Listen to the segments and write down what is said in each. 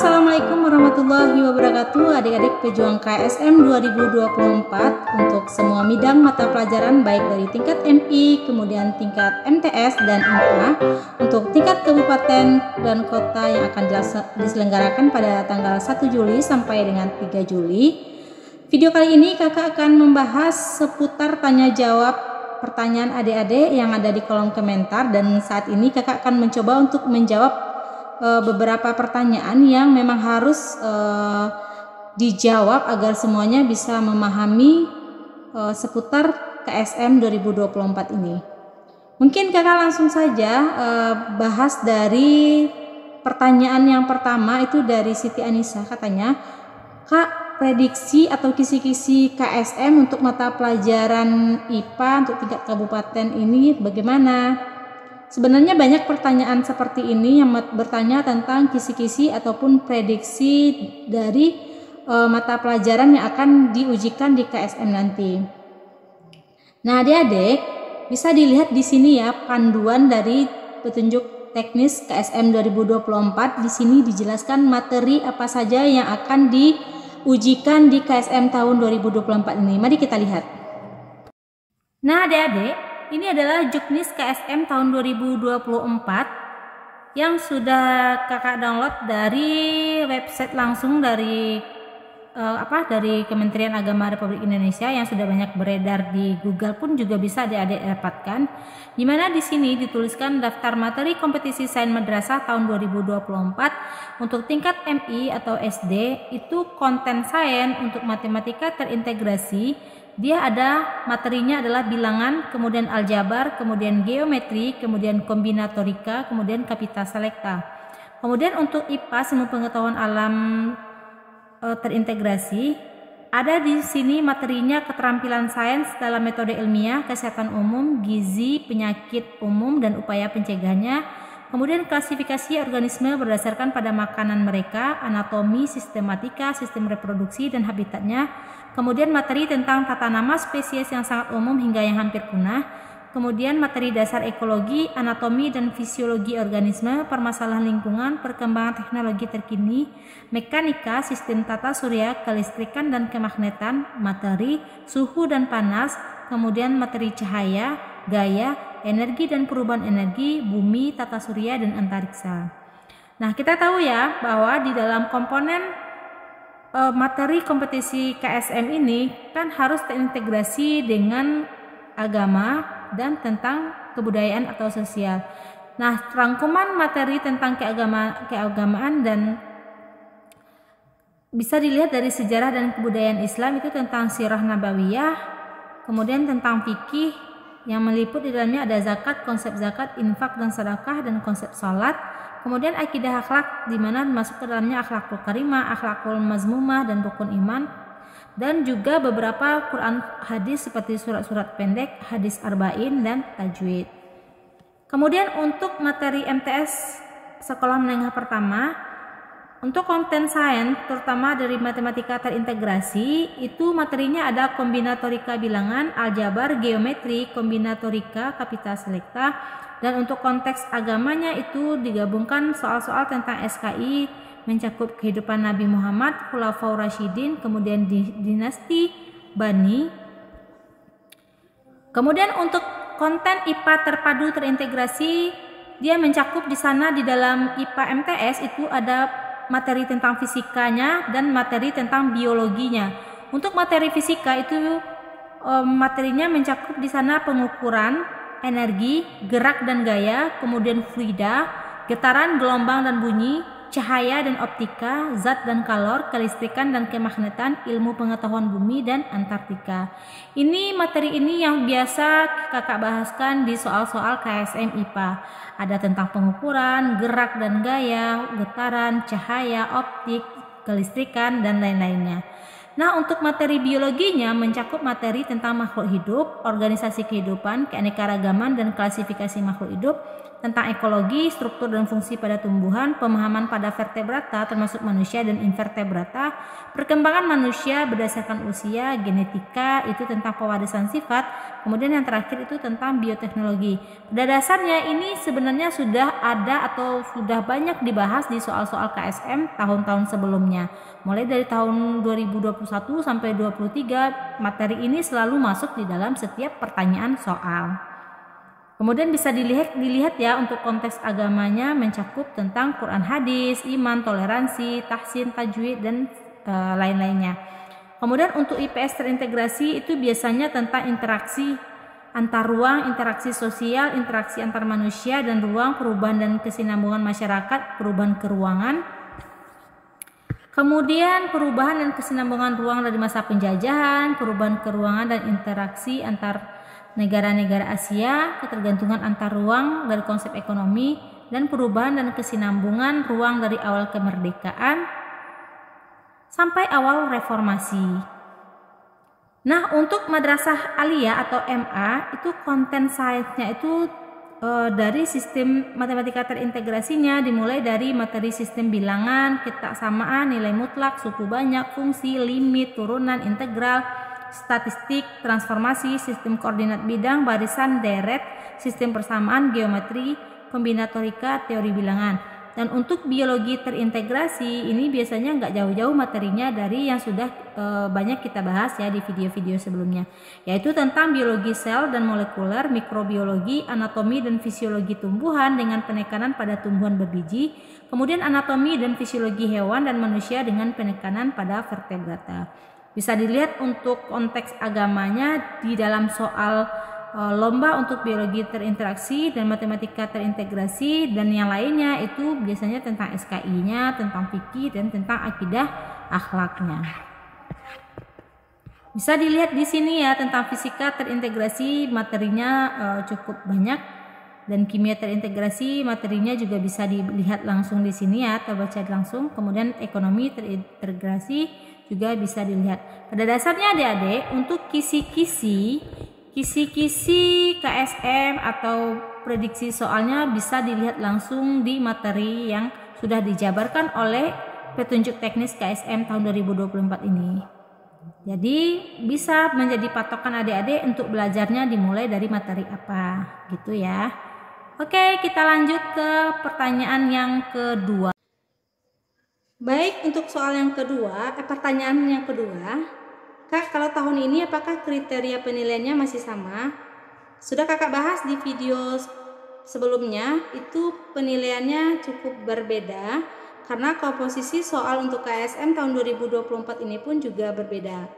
Assalamualaikum warahmatullahi wabarakatuh. Adik-adik pejuang KSM 2024 untuk semua bidang mata pelajaran baik dari tingkat MI, kemudian tingkat MTS dan IPA untuk tingkat kabupaten dan kota yang akan diselenggarakan pada tanggal 1 Juli sampai dengan 3 Juli. Video kali ini kakak akan membahas seputar tanya jawab pertanyaan adik-adik yang ada di kolom komentar, dan saat ini kakak akan mencoba untuk menjawab beberapa pertanyaan yang memang harus dijawab agar semuanya bisa memahami seputar KSM 2024 ini. Mungkin kakak langsung saja bahas dari pertanyaan yang pertama, itu dari Siti Anissa. Katanya, Kak, prediksi atau kisi-kisi KSM untuk mata pelajaran IPA untuk tingkat kabupaten ini bagaimana? Sebenarnya banyak pertanyaan seperti ini yang bertanya tentang kisi-kisi ataupun prediksi dari mata pelajaran yang akan diujikan di KSM nanti. Nah, adik-adik bisa dilihat di sini ya panduan dari petunjuk teknis KSM 2024. Di sini dijelaskan materi apa saja yang akan diujikan di KSM tahun 2024 ini. Mari kita lihat. Nah, adik-adik, ini adalah juknis KSM tahun 2024 yang sudah kakak download dari website langsung dari dari Kementerian Agama Republik Indonesia yang sudah banyak beredar di Google, pun juga bisa adik-adik dapatkan. Di mana di sini dituliskan daftar materi kompetisi sains madrasah tahun 2024 untuk tingkat MI atau SD, itu konten sains untuk matematika terintegrasi. Dia ada materinya adalah bilangan, kemudian aljabar, kemudian geometri, kemudian kombinatorika, kemudian kapita selekta. Kemudian untuk IPA semua pengetahuan alam terintegrasi, ada di sini materinya keterampilan sains dalam metode ilmiah, kesehatan umum, gizi, penyakit umum dan upaya pencegahannya. Kemudian klasifikasi organisme berdasarkan pada makanan mereka, anatomi, sistematika, sistem reproduksi dan habitatnya. Kemudian materi tentang tata nama spesies yang sangat umum hingga yang hampir punah. Kemudian materi dasar ekologi, anatomi dan fisiologi organisme, permasalahan lingkungan, perkembangan teknologi terkini, mekanika, sistem tata surya, kelistrikan dan kemagnetan, materi, suhu dan panas, kemudian materi cahaya, gaya, energi dan perubahan energi, bumi, tata surya dan antariksa. Nah, kita tahu ya bahwa di dalam komponen materi kompetisi KSM ini kan harus terintegrasi dengan agama dan tentang kebudayaan atau sosial. Nah, rangkuman materi tentang keagamaan dan bisa dilihat dari sejarah dan kebudayaan Islam, itu tentang sirah nabawiyah, kemudian tentang fikih yang meliput di dalamnya ada zakat, konsep zakat, infak dan sedekah, dan konsep salat. Kemudian akidah akhlak, di mana masuk ke dalamnya akhlakul karimah, akhlakul mazmumah dan rukun iman, dan juga beberapa Quran hadis seperti surat-surat pendek, hadis arba'in dan tajwid. Kemudian untuk materi MTS sekolah menengah pertama, untuk konten sains terutama dari matematika terintegrasi, itu materinya ada kombinatorika bilangan, aljabar, geometri, kombinatorika, kapita selekta. Dan untuk konteks agamanya itu digabungkan soal-soal tentang SKI, mencakup kehidupan Nabi Muhammad, Khulafaur Rasyidin, kemudian dinasti Bani. Kemudian untuk konten IPA terpadu terintegrasi, dia mencakup di sana di dalam IPA MTS itu ada materi tentang fisikanya dan materi tentang biologinya. Untuk materi fisika itu materinya mencakup di sana pengukuran energi, gerak dan gaya, kemudian fluida, getaran, gelombang dan bunyi, cahaya dan optika, zat dan kalor, kelistrikan dan kemagnetan, ilmu pengetahuan bumi dan Antartika. Ini materi ini yang biasa kakak bahaskan di soal-soal KSM IPA. Ada tentang pengukuran, gerak dan gaya, getaran, cahaya, optik, kelistrikan dan lain-lainnya. Nah, untuk materi biologinya mencakup materi tentang makhluk hidup, organisasi kehidupan, keanekaragaman dan klasifikasi makhluk hidup, tentang ekologi, struktur dan fungsi pada tumbuhan, pemahaman pada vertebrata termasuk manusia dan invertebrata, perkembangan manusia berdasarkan usia, genetika itu tentang pewarisan sifat, kemudian yang terakhir itu tentang bioteknologi. Pada dasarnya ini sebenarnya sudah ada atau sudah banyak dibahas di soal-soal KSM tahun-tahun sebelumnya. Mulai dari tahun 2021 sampai 2023 materi ini selalu masuk di dalam setiap pertanyaan soal. Kemudian bisa dilihat ya untuk konteks agamanya mencakup tentang Quran hadis, iman, toleransi, tahsin, tajwid dan lain-lainnya. Kemudian untuk IPS terintegrasi itu biasanya tentang interaksi antar ruang, interaksi sosial, interaksi antar manusia dan ruang, perubahan dan kesinambungan masyarakat, perubahan keruangan. Kemudian perubahan dan kesinambungan ruang dari masa penjajahan, perubahan keruangan dan interaksi antar negara-negara Asia, ketergantungan antar ruang dari konsep ekonomi, dan perubahan dan kesinambungan ruang dari awal kemerdekaan sampai awal reformasi. Nah, untuk madrasah aliyah atau MA itu konten sainsnya itu dari sistem matematika terintegrasinya dimulai dari materi sistem bilangan, ketaksamaan, nilai mutlak, suku banyak, fungsi, limit, turunan, integral, statistik, transformasi, sistem koordinat bidang, barisan, deret, sistem persamaan, geometri, kombinatorika, teori bilangan. Dan untuk biologi terintegrasi ini biasanya nggak jauh-jauh materinya dari yang sudah banyak kita bahas ya di video-video sebelumnya, yaitu tentang biologi sel dan molekuler, mikrobiologi, anatomi dan fisiologi tumbuhan dengan penekanan pada tumbuhan berbiji, kemudian anatomi dan fisiologi hewan dan manusia dengan penekanan pada vertebrata. Bisa dilihat untuk konteks agamanya di dalam soal lomba untuk biologi terinteraksi dan matematika terintegrasi dan yang lainnya itu biasanya tentang SKI-nya, tentang fikih dan tentang akidah akhlaknya. Bisa dilihat di sini ya tentang fisika terintegrasi materinya cukup banyak dan kimia terintegrasi materinya juga bisa dilihat langsung di sini ya, terbaca langsung. Kemudian ekonomi terintegrasi juga bisa dilihat. Pada dasarnya adik-adik untuk kisi-kisi KSM atau prediksi soalnya bisa dilihat langsung di materi yang sudah dijabarkan oleh petunjuk teknis KSM tahun 2024 ini. Jadi bisa menjadi patokan adik-adik untuk belajarnya dimulai dari materi apa gitu ya. Oke, kita lanjut ke pertanyaan yang kedua. Baik, untuk soal yang kedua, pertanyaan yang kedua, Kak, kalau tahun ini apakah kriteria penilaiannya masih sama? Sudah Kakak bahas di video sebelumnya, itu penilaiannya cukup berbeda karena komposisi soal untuk KSM tahun 2024 ini pun juga berbeda.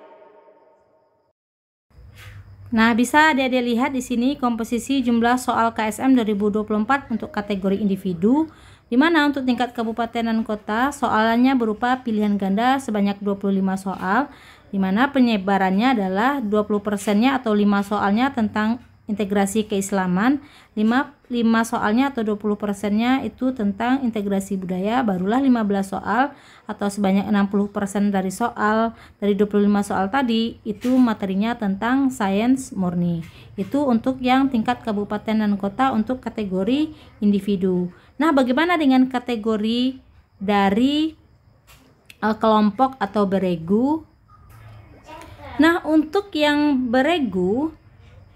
Nah, bisa adik-adik lihat di sini komposisi jumlah soal KSM 2024 untuk kategori individu, di mana untuk tingkat kabupaten dan kota soalnya berupa pilihan ganda sebanyak 25 soal, di mana penyebarannya adalah 20%-nya atau 5 soalnya tentang integrasi keislaman, 5 soalnya atau 20%-nya itu tentang integrasi budaya, barulah 15 soal atau sebanyak 60% dari soal dari 25 soal tadi itu materinya tentang sains murni. Itu untuk yang tingkat kabupaten dan kota untuk kategori individu. Nah, bagaimana dengan kategori dari kelompok atau beregu? Nah, untuk yang beregu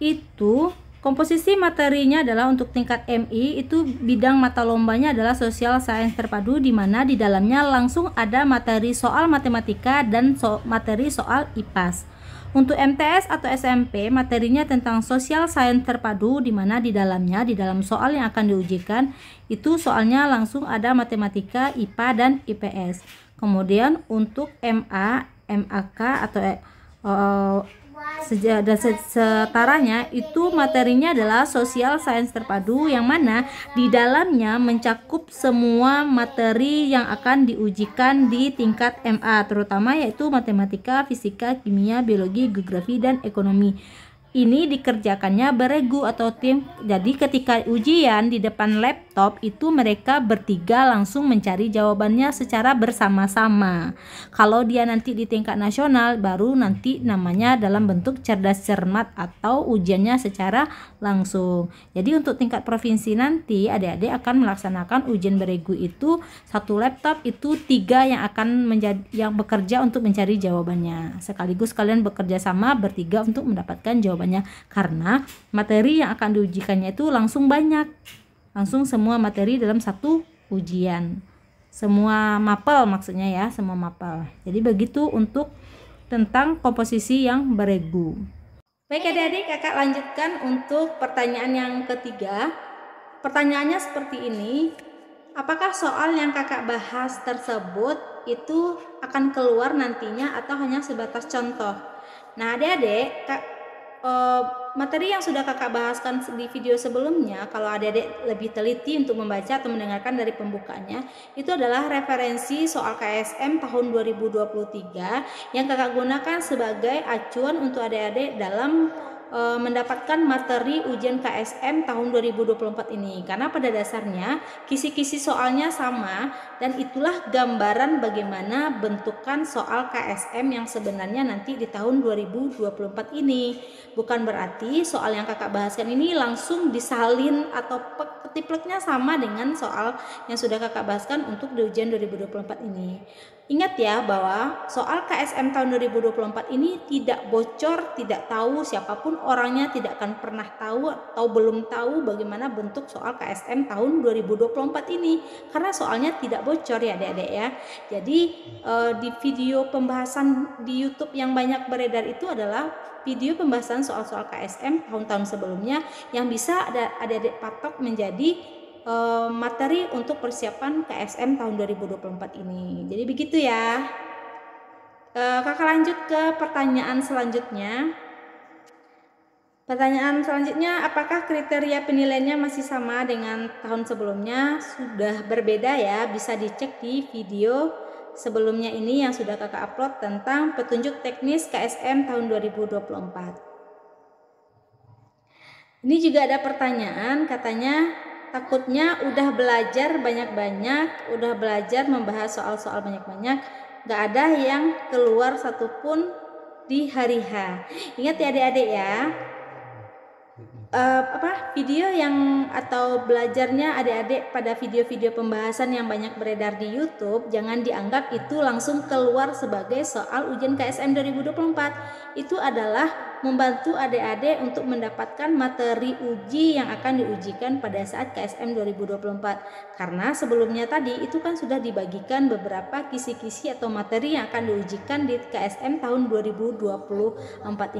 itu komposisi materinya adalah untuk tingkat MI itu bidang mata lombanya adalah sosial sains terpadu, di mana di dalamnya langsung ada materi soal matematika dan materi soal IPAS. Untuk MTS atau SMP materinya tentang sosial sains terpadu, di mana di dalamnya di dalam soal yang akan diujikan itu soalnya langsung ada matematika, IPA dan IPS. Kemudian untuk MA, MAK atau dan setaranya itu materinya adalah sosial sains terpadu, yang mana di dalamnya mencakup semua materi yang akan diujikan di tingkat MA, terutama yaitu matematika, fisika, kimia, biologi, geografi dan ekonomi. ini dikerjakannya beregu atau tim. Jadi ketika ujian di depan laptop itu mereka bertiga langsung mencari jawabannya secara bersama-sama. Kalau dia nanti di tingkat nasional baru nanti namanya dalam bentuk cerdas cermat atau ujiannya secara langsung. Jadi untuk tingkat provinsi nanti adik-adik akan melaksanakan ujian beregu itu satu laptop itu 3 yang akan yang bekerja untuk mencari jawabannya. Sekaligus kalian bekerja sama bertiga untuk mendapatkan jawabannya. Karena materi yang akan diujikannya itu langsung banyak, langsung semua materi dalam satu ujian, semua mapel maksudnya ya, semua mapel. Jadi begitu untuk tentang komposisi yang beregu. Baik adik-adik, kakak lanjutkan untuk pertanyaan yang ketiga. Pertanyaannya seperti ini, apakah soal yang kakak bahas tersebut itu akan keluar nantinya atau hanya sebatas contoh? Nah adik-adik, materi yang sudah kakak bahaskan di video sebelumnya, kalau adik-adik lebih teliti untuk membaca atau mendengarkan dari pembukanya, itu adalah referensi soal KSM tahun 2023 yang kakak gunakan sebagai acuan untuk adik-adik dalam mendapatkan materi ujian KSM tahun 2024 ini, karena pada dasarnya kisi-kisi soalnya sama dan itulah gambaran bagaimana bentukan soal KSM yang sebenarnya nanti di tahun 2024 ini. Bukan berarti soal yang kakak bahaskan ini langsung disalin atau ketipleknya sama dengan soal yang sudah kakak bahaskan untuk di ujian 2024 ini. Ingat ya bahwa soal KSM tahun 2024 ini tidak bocor, tidak tahu siapapun orangnya, tidak akan pernah tahu atau belum tahu bagaimana bentuk soal KSM tahun 2024 ini karena soalnya tidak bocor ya adik-adik ya. Jadi di video pembahasan di YouTube yang banyak beredar itu adalah video pembahasan soal-soal KSM tahun-tahun sebelumnya yang bisa adik-adik patok menjadi materi untuk persiapan KSM tahun 2024 ini. Jadi begitu ya. Kakak lanjut ke pertanyaan selanjutnya. Pertanyaan selanjutnya, apakah kriteria penilaiannya masih sama dengan tahun sebelumnya? Sudah berbeda ya, bisa dicek di video sebelumnya ini yang sudah kakak upload tentang petunjuk teknis KSM tahun 2024. Ini juga ada pertanyaan, katanya takutnya udah belajar banyak-banyak, udah belajar membahas soal-soal banyak-banyak, gak ada yang keluar satupun di hari H. Ingat ya adik-adik ya, video yang atau belajarnya adik-adik pada video-video pembahasan yang banyak beredar di YouTube jangan dianggap itu langsung keluar sebagai soal ujian KSM 2024. Itu adalah membantu adik-adik untuk mendapatkan materi uji yang akan diujikan pada saat KSM 2024. Karena sebelumnya tadi itu kan sudah dibagikan beberapa kisi-kisi atau materi yang akan diujikan di KSM tahun 2024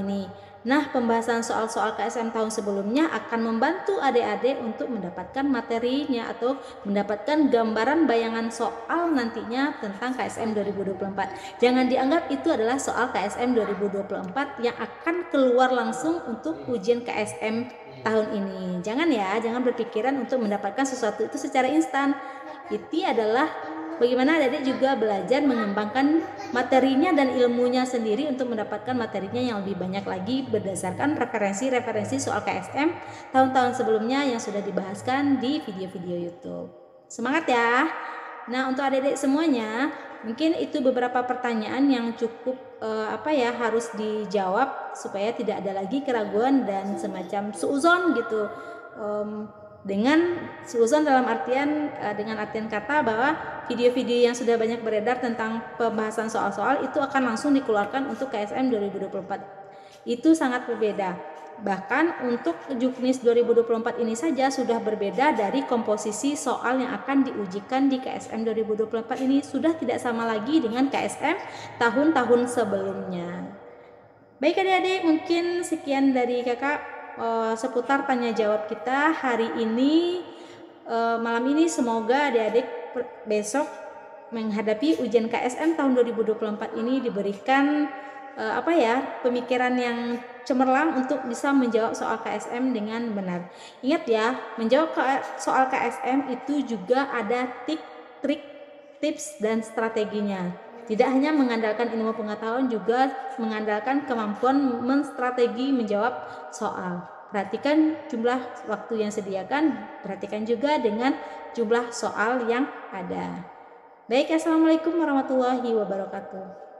ini. Nah, pembahasan soal-soal KSM tahun sebelumnya akan membantu adik-adik untuk mendapatkan materinya atau mendapatkan gambaran bayangan soal nantinya tentang KSM 2024. Jangan dianggap itu adalah soal KSM 2024 yang akan keluar langsung untuk ujian KSM tahun ini. Jangan ya, jangan berpikiran untuk mendapatkan sesuatu itu secara instan. Itu adalah bagaimana adik-adik juga belajar mengembangkan materinya dan ilmunya sendiri untuk mendapatkan materinya yang lebih banyak lagi berdasarkan referensi-referensi soal KSM tahun-tahun sebelumnya yang sudah dibahaskan di video-video YouTube. Semangat ya! Nah, untuk adik-adik semuanya, mungkin itu beberapa pertanyaan yang cukup harus dijawab supaya tidak ada lagi keraguan dan semacam suuzon gitu. Dengan suuzon dalam artian dengan artian kata bahwa video-video yang sudah banyak beredar tentang pembahasan soal-soal itu akan langsung dikeluarkan untuk KSM 2024. Itu sangat berbeda. Bahkan untuk Juknis 2024 ini saja sudah berbeda dari komposisi soal yang akan diujikan di KSM 2024 ini, sudah tidak sama lagi dengan KSM tahun-tahun sebelumnya. Baik adik-adik, mungkin sekian dari kakak seputar tanya jawab kita hari ini, malam ini. Semoga adik-adik besok menghadapi ujian KSM tahun 2024 ini diberikan pemikiran yang cemerlang untuk bisa menjawab soal KSM dengan benar. Ingat ya, menjawab soal KSM itu juga ada trik, tips dan strateginya. Tidak hanya mengandalkan ilmu pengetahuan, juga mengandalkan kemampuan menstrategi menjawab soal. Perhatikan jumlah waktu yang disediakan, perhatikan juga dengan jumlah soal yang ada. Baik, assalamualaikum warahmatullahi wabarakatuh.